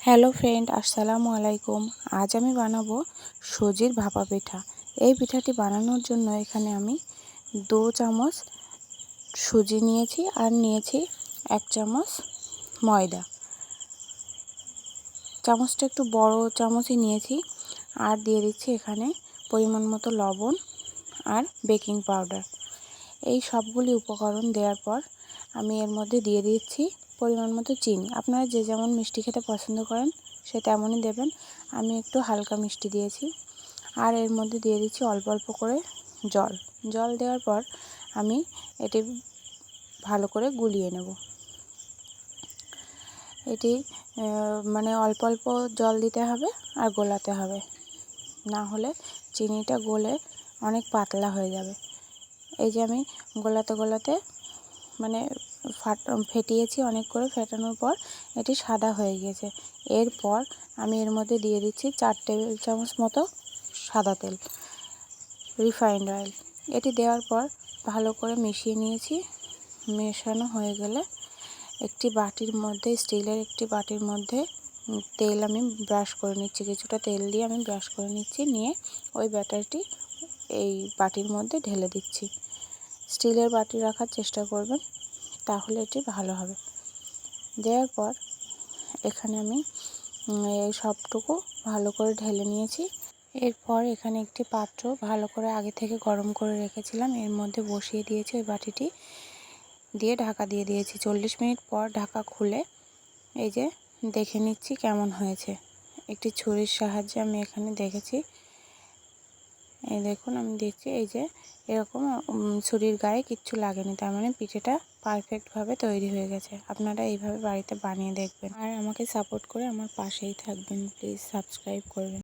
Hello friend, আসসালামু আলাইকুম। আজ আমি বানাবো সুজির ভাপা পিঠা। এই পিঠাটি বানানোর জন্য এখানে আমি 2 চামচ সুজি নিয়েছি আর নিয়েছি 1 চামচ ময়দা। চামচটা একটু বড় চামচই নিয়েছি। আর দিয়ে দিচ্ছি এখানে পরিমাণ মতো লবণ আর বেকিং পাউডার। এই সবগুলি উপকরণ দেওয়ার পর আমি এর মধ্যে দিয়ে দিচ্ছি পরিমাণ মতো চিনি। আপনারা যে যেমন মিষ্টি খেতে পছন্দ করেন সে তেমনই দেবেন। আমি একটু হালকা মিষ্টি দিয়েছি। আর এর মধ্যে দিয়ে দিচ্ছি অল্প অল্প করে জল দেওয়ার পর আমি এটি ভালো করে গুলিয়ে নেব। এটি মানে অল্প অল্প জল দিতে হবে আর গোলাতে হবে, না হলে চিনিটা গলে অনেক পাতলা হয়ে যাবে। এই যে আমি গোলাতে মানে ফেটিয়েছি, অনেক করে ফেটানোর পর এটি সাদা হয়ে গেছে। এরপর আমি এর মধ্যে দিয়ে দিচ্ছি 4 টেবিল চামচ মতো সাদা তেল, রিফাইন্ড অয়েল। এটি দেওয়ার পর ভালো করে মিশিয়ে নিয়েছি। মেশানো হয়ে গেলে একটি বাটির মধ্যে, স্টিলের একটি বাটির মধ্যে তেল আমি ব্রাশ করে নিচ্ছি। কিছুটা তেল দিয়ে আমি ব্রাশ করে নিচ্ছি, নিয়ে ওই ব্যাটারটি এই বাটির মধ্যে ঢেলে দিচ্ছি। স্টিলের বাটি রাখার চেষ্টা করবেন, তাহলে এটি ভালো হবে। দেওয়ার পর এখানে আমি এই সবটুকু ভালো করে ঢেলে নিয়েছি। এরপর এখানে একটি পাত্র ভালো করে আগে থেকে গরম করে রেখেছিলাম, এর মধ্যে বসিয়ে দিয়েছি ওই বাটিটি, দিয়ে ঢাকা দিয়ে দিয়েছি। 40 মিনিট পর ঢাকা খুলে এই যে দেখে নিচ্ছি কেমন হয়েছে। একটি ছুরির সাহায্যে আমি এখানে দেখেছি, এই দেখুন আমি দেখছি এই যে এরকম ছুরির গায়ে কিচ্ছু লাগেনি, তার মানে পিঠেটা পারফেক্টভাবে তৈরি হয়ে গেছে। আপনারা এইভাবে বাড়িতে বানিয়ে দেখবেন আর আমাকে সাপোর্ট করে আমার পাশেই থাকবেন। প্লিজ সাবস্ক্রাইব করবেন।